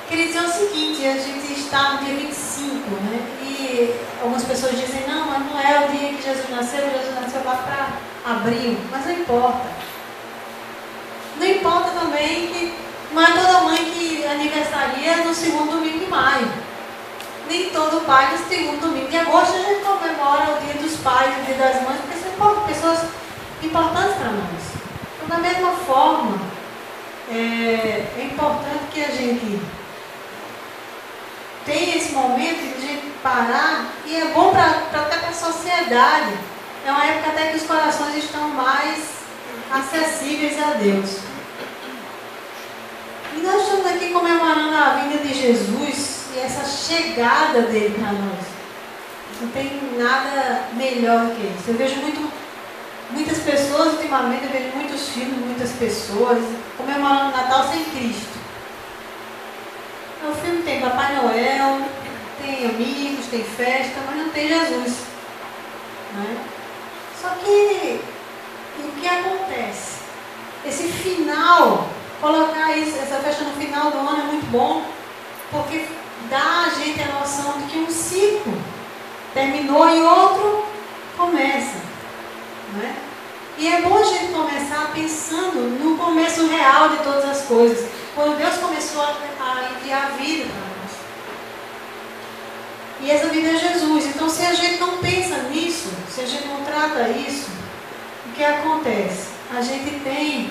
Queria dizer o seguinte, a gente está no dia 25, né? E algumas pessoas dizem, não, mas não é o dia que Jesus nasceu lá para abril, mas não importa. Não importa também que não é toda mãe que aniversaria no segundo domingo de maio. Nem todo pai no segundo domingo de agosto a gente comemora o dia dos pais, o dia das mães, porque são pessoas importantes para nós. Então, da mesma forma, é importante que a gente tenha esse momento de a gente parar, e é bom até para a sociedade. É uma época até que os corações estão mais acessíveis a Deus. E nós estamos aqui comemorando a vinda de Jesus e essa chegada dele para nós. Não tem nada melhor do que isso. Eu vejo muitas pessoas, ultimamente, eu vejo muitos filmes, muitas pessoas comemorando o Natal sem Cristo. O filme tem Papai Noel, tem amigos, tem festa, mas não tem Jesus. Né? Só que o que acontece? Esse final, colocar essa festa no final do ano é muito bom, porque dá a gente a noção de que um ciclo terminou e outro começa. Né? E é bom a gente começar pensando no começo real de todas as coisas. Quando Deus começou a enviar a vida para nós. E essa vida é Jesus. Então, se a gente não pensa nisso, se a gente não trata isso, o que acontece? A gente tem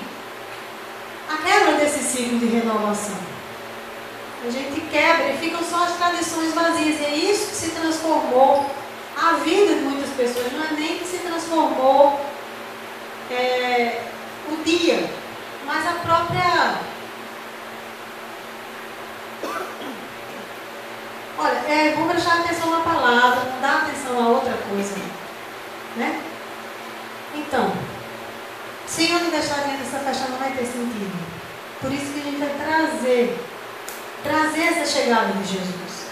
a quebra desse ciclo de renovação. A gente quebra e ficam só as tradições vazias. E é isso que se transformou a vida de muitas pessoas. Não é nem que se transformou o dia, mas a própria... Olha, vamos prestar atenção na palavra, não dar atenção a outra coisa. Né? Então, se eu não deixar dentro dessa festa, não vai ter sentido. Por isso que a gente vai trazer essa chegada de Jesus.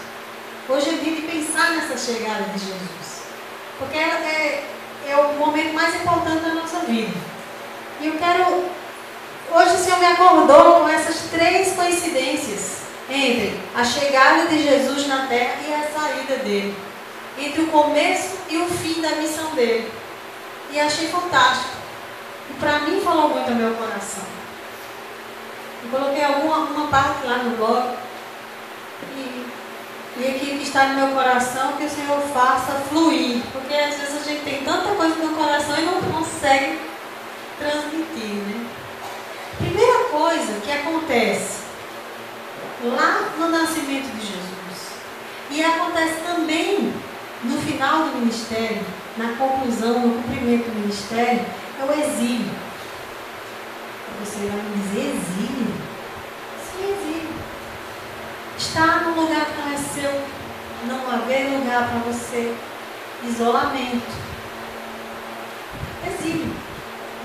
Hoje é dia de pensar nessa chegada de Jesus. Porque é o momento mais importante da nossa vida. E eu quero... Hoje o Senhor me acordou com essas 3 coincidências entre a chegada de Jesus na terra e a saída dele. Entre o começo e o fim da missão dele. E achei fantástico. E para mim falou muito ao meu coração. Eu coloquei uma parte lá no blog. E aqui que está no meu coração, que o Senhor faça fluir. Porque às vezes a gente tem tanta coisa no coração e não consegue transmitir, né? Primeira coisa que acontece lá no nascimento de Jesus, e acontece também no final do ministério, na conclusão, no cumprimento do ministério, é o exílio. Você vai me dizer exílio? Sim, exílio. Estar num lugar que não é seu, não haver lugar para você, isolamento. Exílio.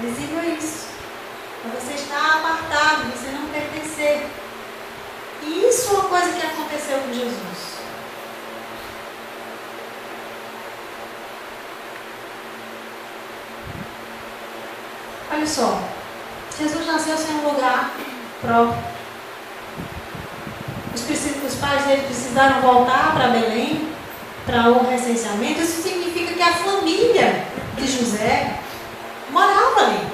Exílio é isso. É você estar apartado, você não pertencer. E isso é uma coisa que aconteceu com Jesus. Olha só, Jesus nasceu sem um lugar próprio. Os pais dele precisaram voltar para Belém, para o recenseamento. Isso significa que a família de José morava ali.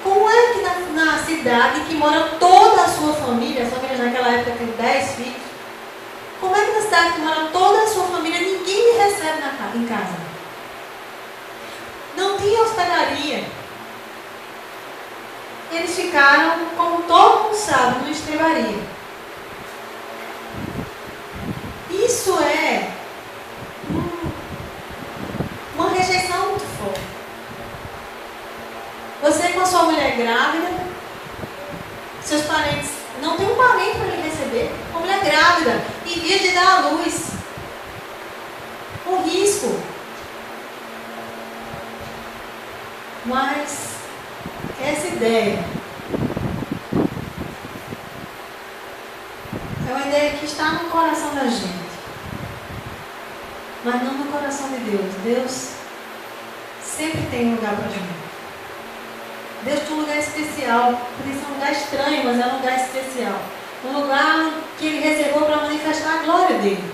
Como é que na cidade que mora toda a sua família naquela época tem 10 filhos, como é que na cidade que mora toda a sua família ninguém me recebe em casa? Não tinha hospedaria. Eles ficaram, como todo mundo sabe, numa estrebaria. Isso é uma rejeição muito forte. Você com a sua mulher grávida, seus parentes, não tem um parente para lhe receber, uma mulher grávida, em vez de dar à luz. Um risco. Mas essa ideia é uma ideia que está no coração da gente, mas não no coração de Deus. Deus sempre tem um lugar para a gente. Deus tem um lugar especial. Por isso é um lugar estranho, mas é um lugar especial. Um lugar que Ele reservou para manifestar a glória dEle.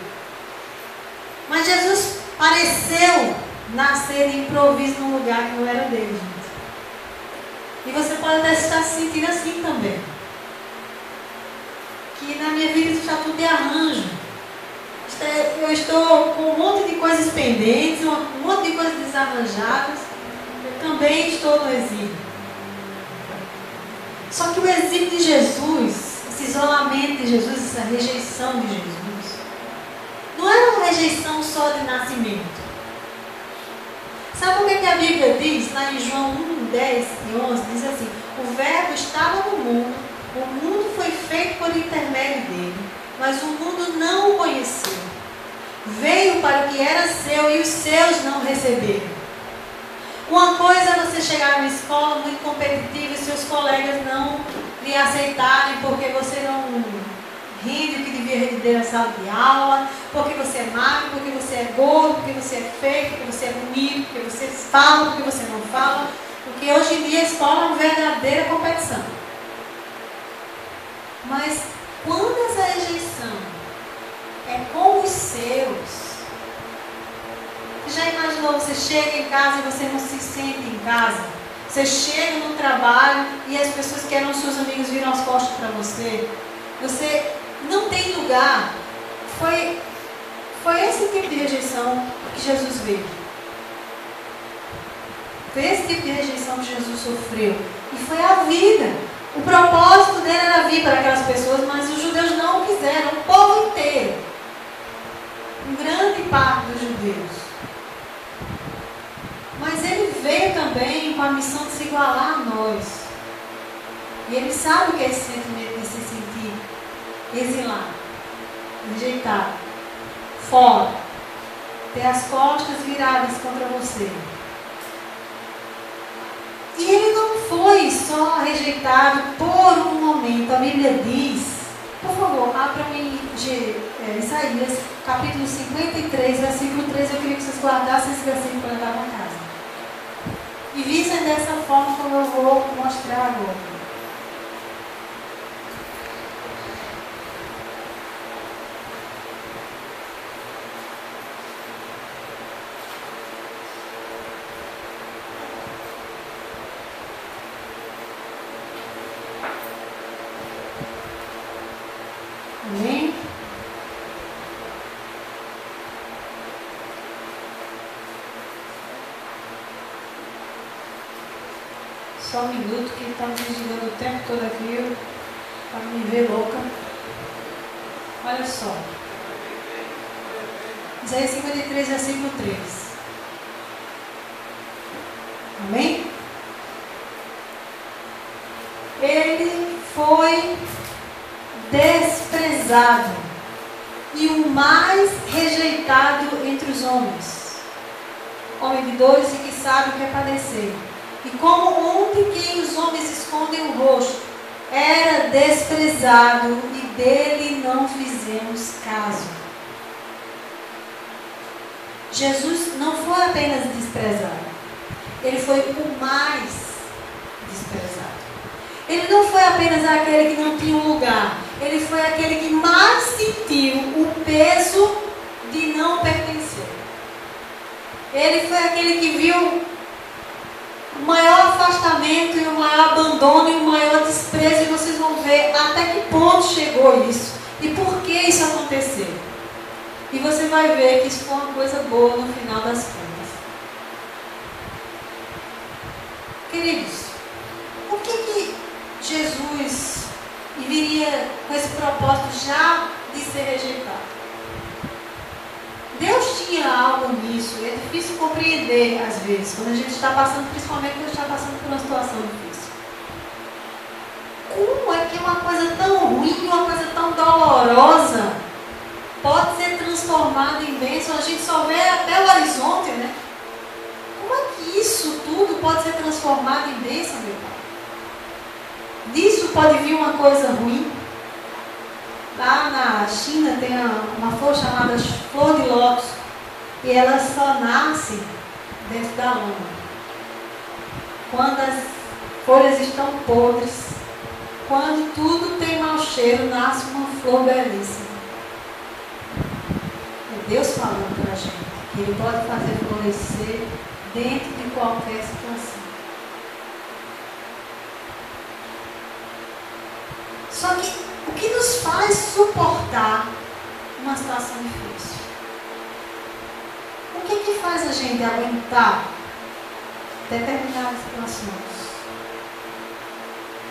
Mas Jesus pareceu nascer de improviso num lugar que não era dele, gente. E você pode até estar se sentindo assim também. Que na minha vida está tudo de arranjo. Eu estou com um monte de coisas pendentes, um monte de coisas desarranjadas. Eu também estou no exílio. Só que o exílio de Jesus, esse isolamento de Jesus, essa rejeição de Jesus, não era uma rejeição só de nascimento. Sabe o que a Bíblia diz? Lá em João 1, 10 e 11, diz assim: o verbo estava no mundo, o mundo foi feito por intermédio dele, mas o mundo não o conheceu. Veio para o que era seu e os seus não receberam. Uma coisa é você chegar numa escola muito competitiva e seus colegas não lhe aceitarem porque você não rende o que devia render na sala de aula, porque você é magro, porque você é gordo, porque você é feio, porque você é bonito, porque você fala, porque você não fala. Porque hoje em dia a escola é uma verdadeira competição. Mas quando essa rejeição é com os seus, você já imaginou, você chega em casa e você não se sente em casa? Você chega no trabalho e as pessoas que eram seus amigos viram as costas para você. Você não tem lugar. Foi esse tipo de rejeição que Jesus veio. Foi esse tipo de rejeição que Jesus sofreu. E foi a vida. O propósito dele era vir para aquelas pessoas, mas os judeus não quiseram. O povo inteiro. Grande parte dos judeus. Mas ele veio também com a missão de se igualar a nós. E ele sabe o que é esse sentimento de se sentir exilado, rejeitado, fora, ter as costas viradas contra você. E ele não foi só rejeitado por um momento. A Bíblia diz, por favor, abra-me Isaías, capítulo 53, versículo 13. Eu queria que vocês guardassem esse versículo para levar para casa. E vissem dessa forma como eu vou mostrar agora. Amém? Só um minuto que ele está me desligando o tempo todo aqui para me ver louca. Olha só. Isaías 53, versículo 3. Amém? Ele foi desprezado e o mais rejeitado entre os homens, homem de dores e que sabe o que é padecer. E como um de quem os homens escondem o rosto, era desprezado e dele não fizemos caso. Jesus não foi apenas desprezado, ele foi o mais desprezado. Ele não foi apenas aquele que não tinha um lugar, ele foi aquele que mais sentiu o peso de não pertencer. Ele foi aquele que viu o maior afastamento e o maior abandono e o maior desprezo, e vocês vão ver até que ponto chegou isso e por que isso aconteceu. E você vai ver que isso foi uma coisa boa no final das contas. Queridos, por que Jesus viria com esse propósito já de ser rejeitado? Deus tinha algo nisso, e é difícil compreender às vezes, quando a gente está passando, principalmente quando a gente está passando por uma situação difícil. Como é que uma coisa tão ruim, uma coisa tão dolorosa, pode ser transformada em bênção? A gente só vê até o horizonte, né? Como é que isso tudo pode ser transformado em bênção, meu Pai? Disso pode vir uma coisa ruim? Lá na China tem uma flor chamada flor de lótus, e ela só nasce dentro da lama. Quando as folhas estão podres, quando tudo tem mau cheiro, nasce uma flor belíssima. É Deus falando para a gente que Ele pode fazer florescer dentro de qualquer situação. Só que o que nos faz suportar uma situação difícil? O que faz a gente aguentar determinadas situações?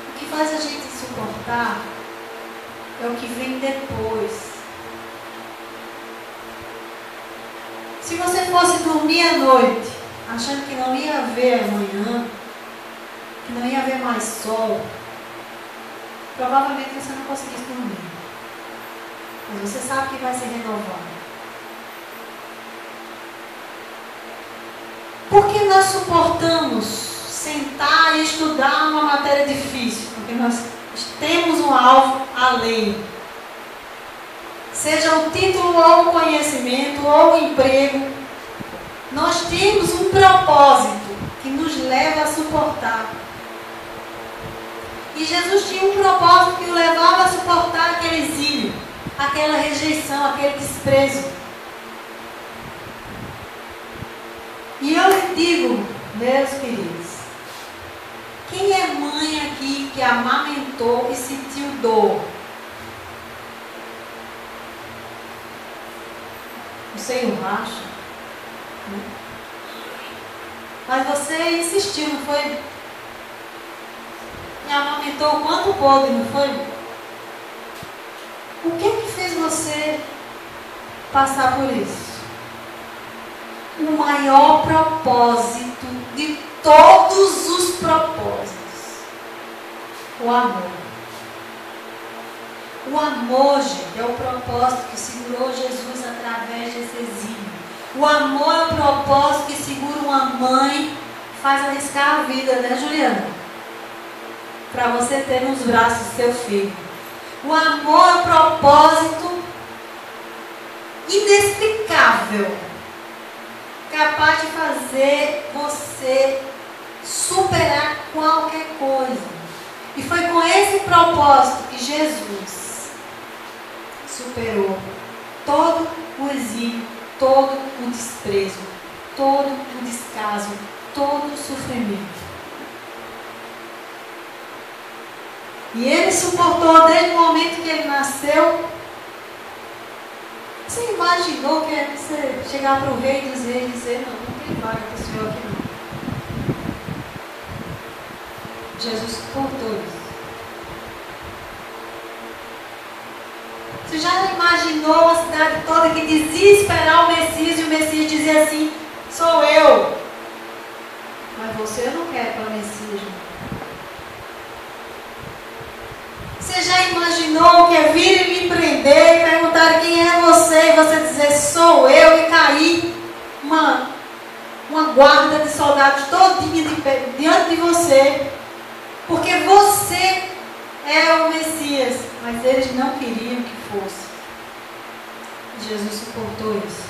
O que faz a gente suportar é o que vem depois. Se você fosse dormir à noite, achando que não ia haver amanhã, que não ia haver mais sol, provavelmente você não conseguisse dormir. Mas você sabe que vai ser renovado. Por que nós suportamos sentar e estudar uma matéria difícil? Porque nós temos um alvo além. Seja o título ou o conhecimento ou o emprego, nós temos um propósito que nos leva a suportar. E Jesus tinha um propósito que o levava a suportar aquele exílio, aquela rejeição, aquele desprezo. E eu lhe digo, meus queridos, quem é mãe aqui que amamentou e sentiu dor? O seio racha, né? Mas você insistiu, não foi? E amamentou o quanto pôde, não foi? O que fez você passar por isso? O maior propósito de todos os propósitos: o amor. O amor, gente, é o propósito que segurou Jesus através desse exílio. O amor é o propósito que segura uma mãe, faz arriscar a vida, né, Juliana? Para você ter nos braços seu filho. O amor é o propósito inexplicável, capaz de fazer você superar qualquer coisa. E foi com esse propósito que Jesus superou todo o exílio, todo o desprezo, todo o descaso, todo o sofrimento. E ele suportou desde o momento que ele nasceu. Você imaginou que é você chegar para o rei dos reis e dizer: não tem vaga para o senhor aqui não. Jesus suportou isso. Você já imaginou a cidade toda que dizia esperar o Messias e o Messias dizia assim: sou eu. Mas você não quer para o Messias. Você já imaginou que é vir e me prender e perguntar quem é você e você dizer sou eu e cair uma guarda de soldados todinha diante de você, porque você é o Messias, mas eles não queriam que fosse. Jesus suportou isso.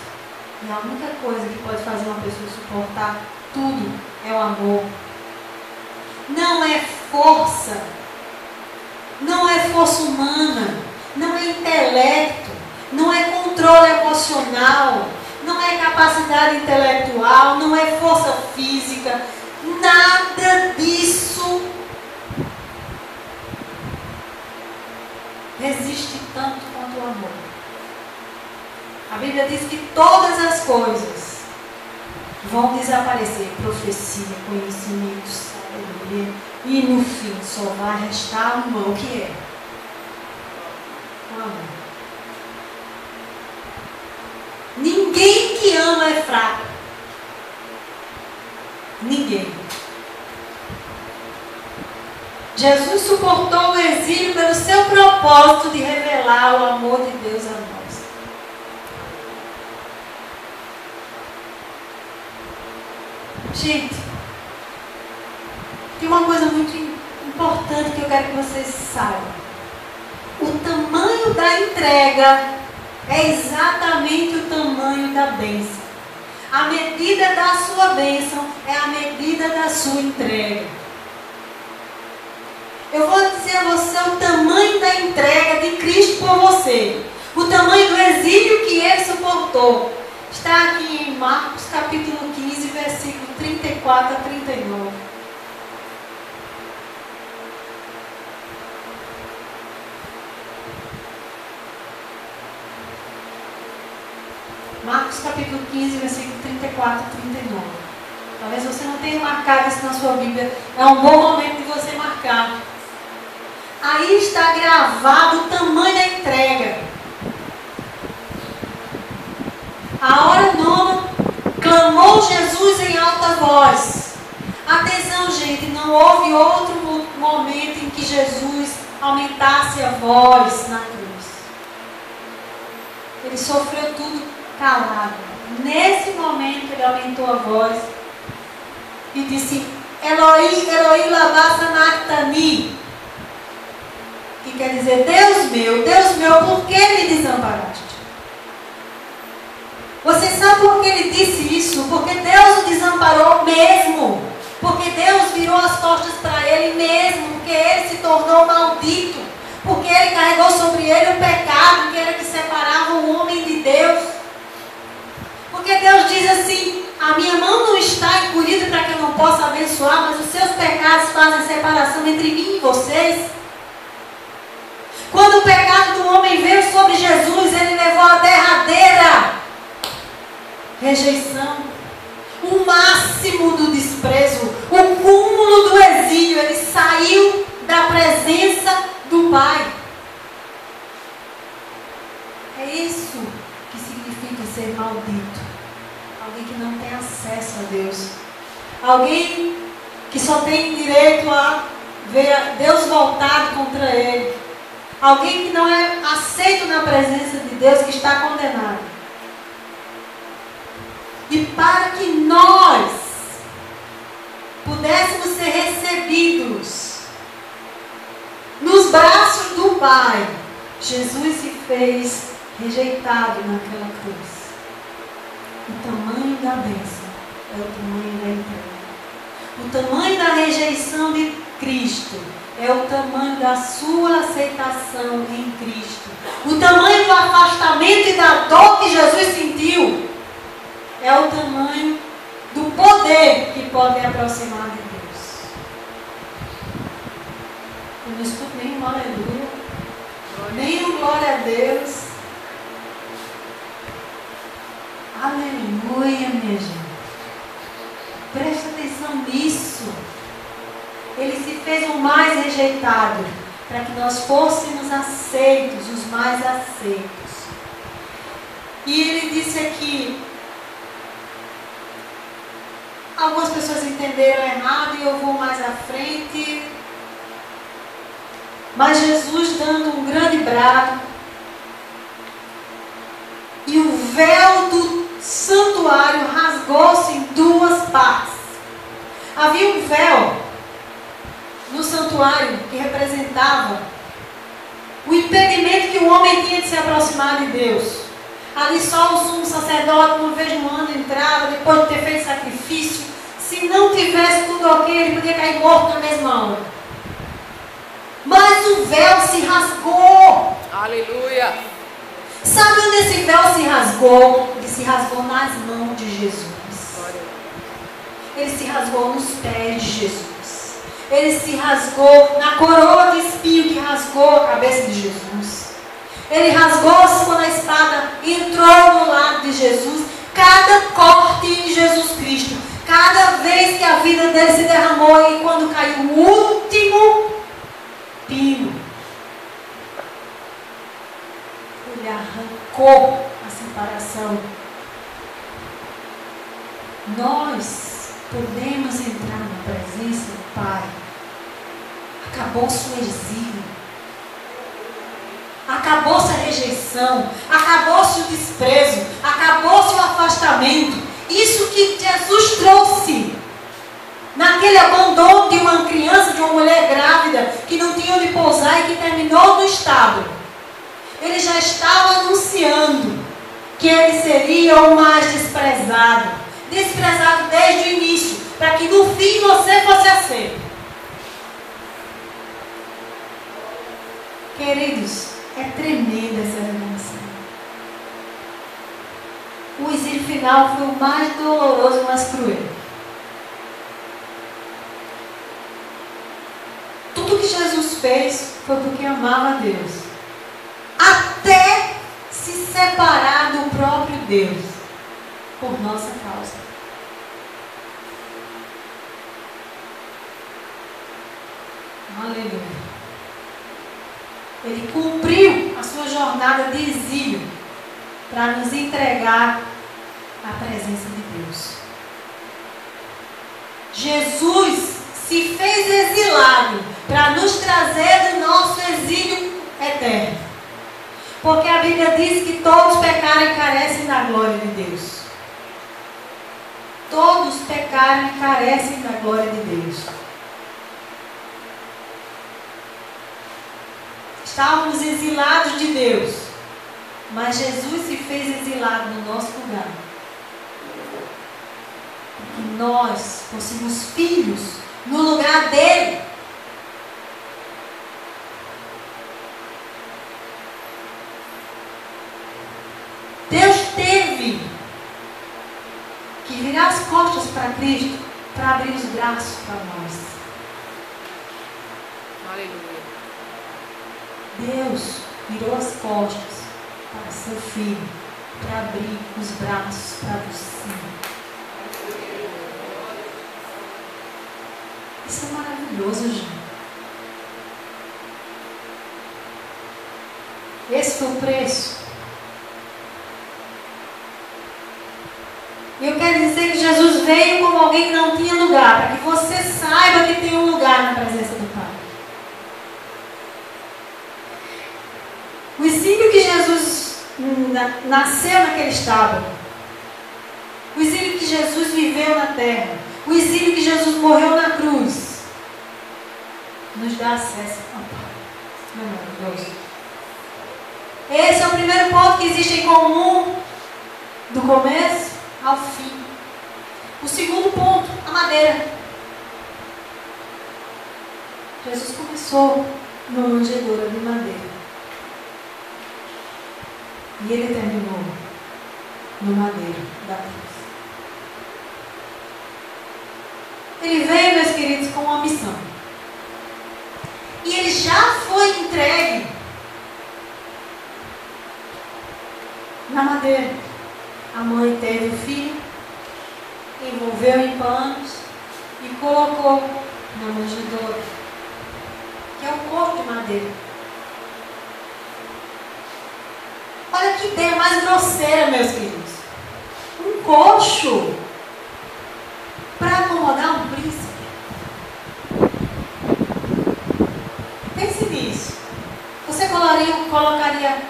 E a única coisa que pode fazer uma pessoa suportar tudo é o amor. Não é força. Não é força humana, não é intelecto, não é controle emocional, não é capacidade intelectual, não é força física, nada disso resiste tanto quanto o amor. A Bíblia diz que todas as coisas vão desaparecer: profecia, conhecimento, sabedoria. E no fim só vai restar uma. O que é? O amor. Ninguém que ama é fraco. Ninguém. Jesus suportou o exílio pelo seu propósito de revelar o amor de Deus a nós. Gente, tem uma coisa muito importante que eu quero que vocês saibam. O tamanho da entrega é exatamente o tamanho da bênção. A medida da sua bênção é a medida da sua entrega. Eu vou dizer a você o tamanho da entrega de Cristo por você. O tamanho do exílio que ele suportou. Está aqui em Marcos capítulo 15, versículo 34 a 39. Marcos capítulo 15, versículo 34 a 39. Talvez você não tenha marcado isso na sua Bíblia. É um bom momento de você marcar. Aí está gravado o tamanho da entrega. A hora nona, clamou Jesus em alta voz. Atenção, gente, não houve outro momento em que Jesus aumentasse a voz na cruz. Ele sofreu tudo calado. Nesse momento ele aumentou a voz e disse: Eloi, Eloi, lama sabachthani, que quer dizer: Deus meu, por que me desamparaste? Você sabe por que ele disse isso? Porque Deus o desamparou mesmo. Porque Deus virou as costas para ele mesmo. Porque ele se tornou maldito. Porque ele carregou sobre ele o pecado que era que separava o homem de Deus. Porque Deus diz assim: a minha mão não está encolhida para que eu não possa abençoar, mas os seus pecados fazem separação entre mim e vocês. Quando o pecado do homem veio sobre Jesus, ele levou a derradeira rejeição, o máximo do desprezo, o cúmulo do exílio. Ele saiu da presença do Pai. É isso que significa ser maldito. Alguém que não tem acesso a Deus. Alguém que só tem direito a ver Deus voltado contra ele. Alguém que não é aceito na presença de Deus, que está condenado. E para que nós pudéssemos ser recebidos nos braços do Pai, Jesus se fez rejeitado naquela cruz. O tamanho da bênção é o tamanho da entrega. O tamanho da rejeição de Cristo é o tamanho da sua aceitação em Cristo. O tamanho do afastamento e da dor que Jesus sentiu é o tamanho do poder que pode me aproximar de Deus. Eu não escuto nenhum aleluia, nenhum glória a Deus. Aleluia, minha gente. Presta atenção nisso. Ele se fez o mais rejeitado para que nós fôssemos aceitos, os mais aceitos. E ele disse aqui, algumas pessoas entenderam errado e eu vou mais à frente. Mas Jesus dando um grande brado, e o véu do santuário rasgou-se em duas partes. Havia um véu no santuário que representava o impedimento que o homem tinha de se aproximar de Deus. Ali só o sumo sacerdote uma vez no ano entrava, depois de ter feito sacrifício. Se não tivesse tudo ok, ele podia cair morto na mesma hora. Mas o véu se rasgou. Aleluia. Sabe onde esse véu se rasgou? Ele se rasgou nas mãos de Jesus. Ele se rasgou nos pés de Jesus. Ele se rasgou na coroa de espinho que rasgou a cabeça de Jesus. Ele rasgou-se quando a espada entrou no lado de Jesus. Cada corte em Jesus Cristo, cada vez que a vida dele se derramou e quando caiu o último pino, ele arrancou a separação. Nós podemos entrar na presença do Pai. Acabou-se o exílio. Acabou-se a rejeição. Acabou-se o desprezo. Acabou-se o afastamento. Isso que Jesus trouxe naquele abandono de uma criança, de uma mulher grávida que não tinha onde pousar e que terminou no estábulo. Ele já estava anunciando que ele seria o mais desprezado. Desprezado desde o início, para que no fim você fosse aceito. Queridos, é tremenda essa revelação. O exílio final foi o mais doloroso e mais cruel. Tudo que Jesus fez foi porque amava a Deus. Até se separar do próprio Deus por nossa causa. Aleluia. Ele cumpriu a sua jornada de exílio para nos entregar a presença de Deus. Jesus se fez exilado para nos trazer do nosso exílio eterno. Porque a Bíblia diz que todos pecaram e carecem da glória de Deus. Todos pecaram e carecem da glória de Deus. Estávamos exilados de Deus, mas Jesus se fez exilado no nosso lugar. Para que nós fôssemos filhos no lugar dele. Deus teve que virar as costas para Cristo para abrir os braços para nós. Aleluia. Deus virou as costas para seu filho, para abrir os braços para você. Isso é maravilhoso, gente. Esse foi o preço. E eu quero dizer que Jesus veio como alguém que não tinha lugar, para que você saiba que tem um lugar na presença do Pai. O exílio que Jesus nasceu naquele estábulo, o exílio que Jesus viveu na terra, o exílio que Jesus morreu na cruz, nos dá acesso ao Pai. Maravilhoso. Esse é o primeiro ponto que existe em comum, do começo ao fim. O segundo ponto, a madeira. Jesus começou numa manjedoura de madeira. E ele terminou no madeiro da cruz. Ele veio, meus queridos, com uma missão. E ele já foi entregue na madeira. A mãe teve o filho, envolveu em panos e colocou na manjedoura, que é o corpo de madeira. Olha que ideia mais grosseira, meus queridos. Um coxo para acomodar um príncipe. Pense nisso. Você colocaria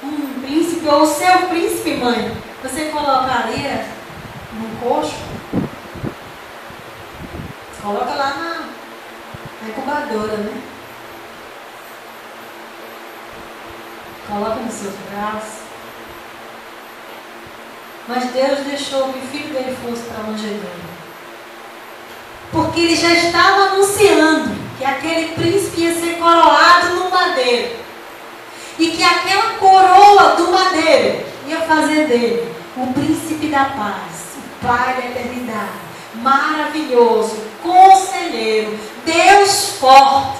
um príncipe, ou o seu príncipe, mãe, você colocaria num coxo? Coloca lá na incubadora, né? Coloca nos seus braços. Mas Deus deixou que o filho dele fosse para a manjedoura. Porque ele já estava anunciando que aquele príncipe ia ser coroado no madeiro. E que aquela coroa do madeiro ia fazer dele o príncipe da paz, o Pai da eternidade, maravilhoso, conselheiro, Deus forte.